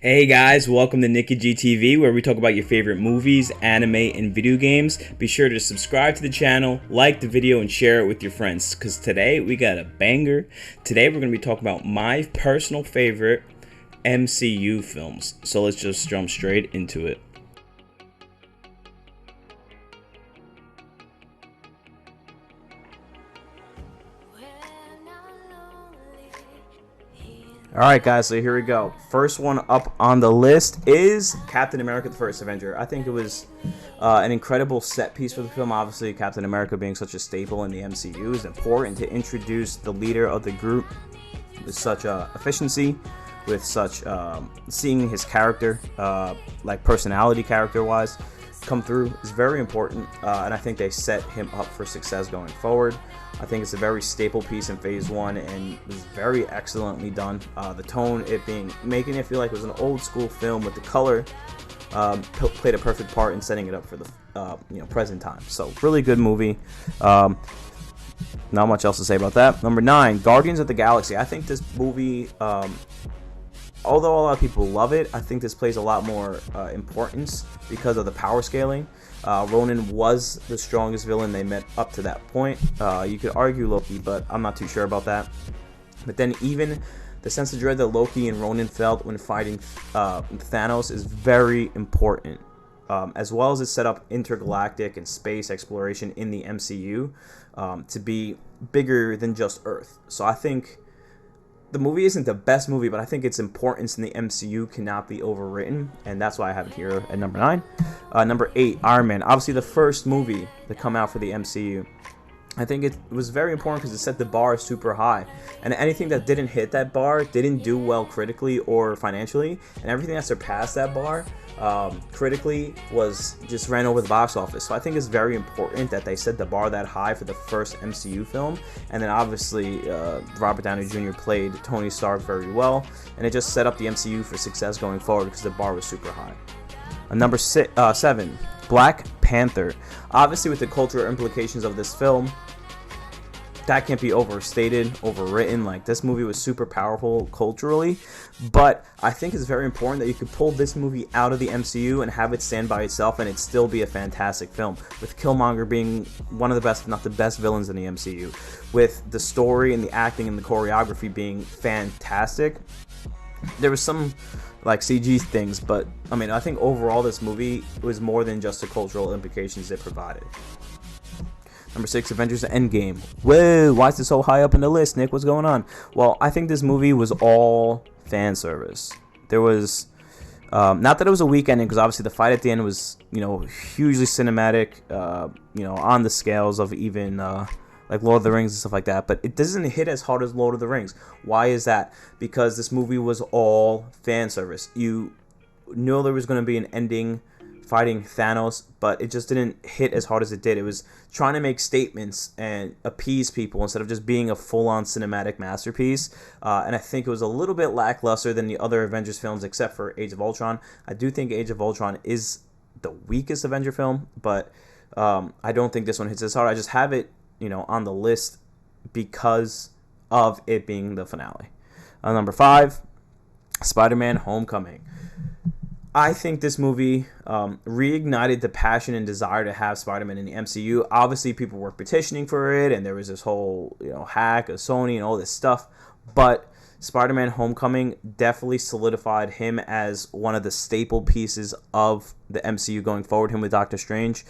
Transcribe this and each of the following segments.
Hey guys, welcome to Nikki GTV, where we talk about your favorite movies, anime, and video games. Be sure to subscribe to the channel, like the video, and share it with your friends, because today we got a banger. Today we're going to be talking about my personal favorite MCU films. So let's just jump straight into it. Alright guys, so here we go. First one up on the list is Captain America the First Avenger. I think it was an incredible set piece for the film. Obviously, Captain America being such a staple in the MCU is important to introduce the leader of the group with such efficiency, with such seeing his character, like personality character-wise, come through is very important, and I think they set him up for success going forward. I think it's a very staple piece in Phase 1 and was very excellently done. The tone, making it feel like it was an old school film with the color, played a perfect part in setting it up for the present time. So really good movie. Not much else to say about that. Number 9, Guardians of the Galaxy. I think this movie, although a lot of people love it, I think this plays a lot more importance because of the power scaling. Ronan was the strongest villain they met up to that point. You could argue Loki, but I'm not too sure about that. But then even the sense of dread that Loki and Ronan felt when fighting Thanos is very important, as well as it set up intergalactic and space exploration in the MCU to be bigger than just Earth. So I think the movie isn't the best movie, but I think its importance in the MCU cannot be overwritten, and that's why I have it here at number 9. Number 8, Iron Man. Obviously, the first movie to come out for the MCU. I think it was very important because it set the bar super high, and anything that didn't hit that bar didn't do well critically or financially, and everything that surpassed that bar critically was just ran over the box office. So I think it's very important that they set the bar that high for the first MCU film, and then obviously Robert Downey Jr. played Tony Stark very well, and it just set up the MCU for success going forward because the bar was super high. Number 7, Black Panther. Obviously, with the cultural implications of this film, that can't be overstated, overwritten. Like, this movie was super powerful culturally, but I think it's very important that you could pull this movie out of the MCU and have it stand by itself and it still be a fantastic film, with Killmonger being one of the best, if not the best, villains in the MCU, with the story and the acting and the choreography being fantastic. There was some like CG things, but I think overall this movie was more than just the cultural implications it provided. Number 6, Avengers Endgame. Whoa, why is this so high up in the list, Nick? What's going on? Well, I think this movie was all fan service. There was, not that it was a weak ending, because obviously the fight at the end was, hugely cinematic, on the scales of even, like Lord of the Rings and stuff like that, but it doesn't hit as hard as Lord of the Rings. Why is that? Because this movie was all fan service. You knew there was going to be an ending fighting Thanos, but it just didn't hit as hard as it did. It was trying to make statements and appease people instead of just being a full-on cinematic masterpiece, and I think it was a little bit lackluster than the other Avengers films except for Age of Ultron. I do think Age of Ultron is the weakest Avenger film, but I don't think this one hits as hard. I just have it on the list because of it being the finale. Number 5, SpiderMan Homecoming. I think this movie reignited the passion and desire to have Spider-Man in the MCU. Obviously, people were petitioning for it, and there was this whole hack of Sony and all this stuff. But Spider-Man Homecoming definitely solidified him as one of the staple pieces of the MCU going forward, him with Doctor Strange.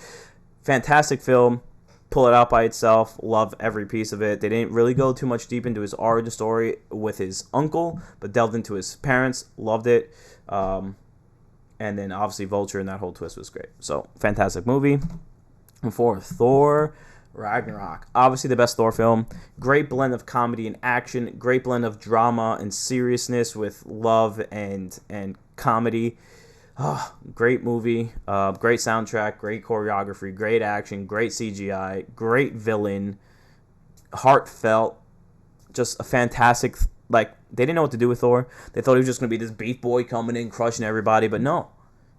Fantastic film. Pull it out by itself. Love every piece of it. They didn't really go too much deep into his origin story with his uncle, but delved into his parents. Loved it. And then obviously Vulture and that whole twist was great. So, fantastic movie. And for Thor Ragnarok. Obviously the best Thor film. Great blend of comedy and action. Great blend of drama and seriousness with love and comedy. Oh, great movie. Great soundtrack. Great choreography. Great action. Great CGI. Great villain. Heartfelt. Just a fantastic... they didn't know what to do with Thor. They thought he was just going to be this beef boy coming in, crushing everybody. But no.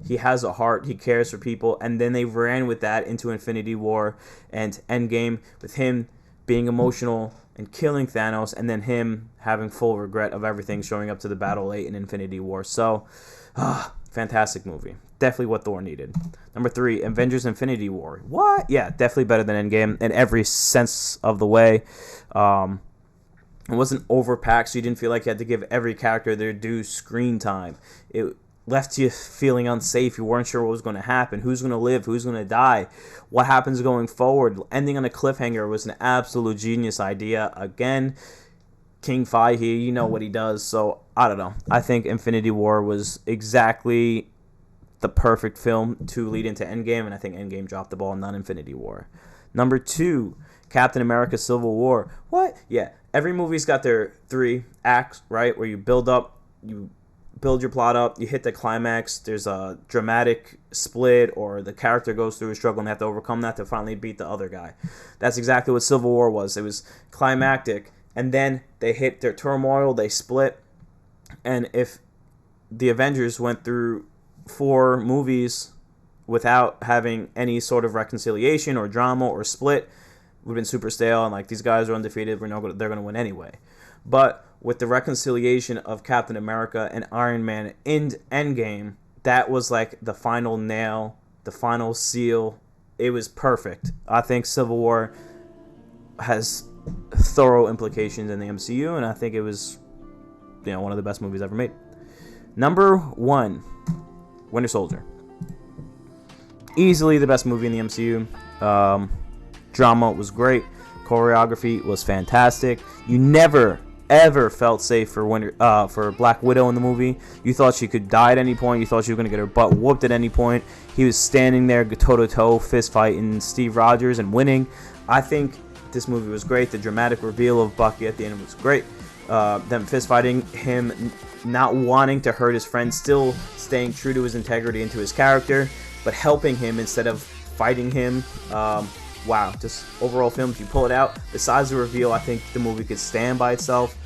He has a heart. He cares for people. And then they ran with that into Infinity War and Endgame with him being emotional and killing Thanos, and then him having full regret of everything, showing up to the battle late in Infinity War. So, fantastic movie. Definitely what Thor needed. Number 3, Avengers Infinity War. What? Yeah, definitely better than Endgame in every sense of the way. It wasn't overpacked, so you didn't feel like you had to give every character their due screen time. It left you feeling unsafe. You weren't sure what was going to happen, who's going to live, who's going to die, what happens going forward. Ending on a cliffhanger was an absolute genius idea. Again, King Feige, you know what he does, so I don't know. I think Infinity War was exactly the perfect film to lead into Endgame, and I think Endgame dropped the ball, not Infinity War. Number 2, Captain America Civil War. What? Yeah, every movie's got their 3 acts, right, where you build up, you build your plot up, you hit the climax, there's a dramatic split, or the character goes through a struggle and they have to overcome that to finally beat the other guy. That's exactly what Civil War was. It was climactic, and then they hit their turmoil, they split, and if the Avengers went through 4 movies without having any sort of reconciliation or drama or split, it would have been super stale, and like, these guys are undefeated, they're going to win anyway. But with the reconciliation of Captain America and Iron Man in Endgame, that was like the final nail, the final seal. It was perfect. I think Civil War has thorough implications in the MCU, and I think it was, one of the best movies ever made. Number 1, Winter Soldier. Easily the best movie in the MCU. Drama was great. Choreography was fantastic. You never ever felt safe for Black Widow in the movie. You thought she could die at any point. You thought she was going to get her butt whooped at any point. He was standing there toe-to-toe, fist fighting Steve Rogers and winning. I think this movie was great. The dramatic reveal of Bucky at the end was great. Them fist fighting, him not wanting to hurt his friend, still staying true to his integrity and to his character, but helping him instead of fighting him. Wow, just overall film, if you pull it out, besides the reveal, I think the movie could stand by itself.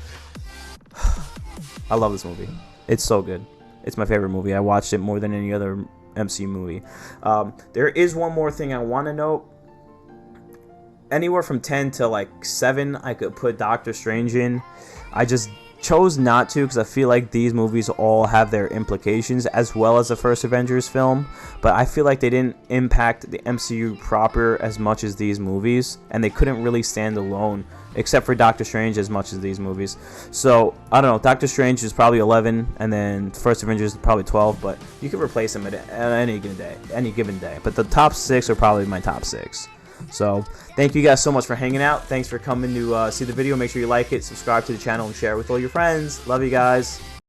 I love this movie. It's so good. It's my favorite movie. I watched it more than any other MCU movie. There is one more thing I want to note. Anywhere from 10 to like 7, I could put Doctor Strange in. I just chose not to because I feel like these movies all have their implications, as well as the first Avengers film, but I feel like they didn't impact the MCU proper as much as these movies, and they couldn't really stand alone except for Doctor Strange as much as these movies. So I don't know, Doctor Strange is probably 11, and then first Avengers is probably 12, but you can replace them at any given day. But the top 6 are probably my top 6. So thank you guys so much for hanging out. Thanks for coming to see the video. Make sure you like it, subscribe to the channel, and share it with all your friends. Love you guys.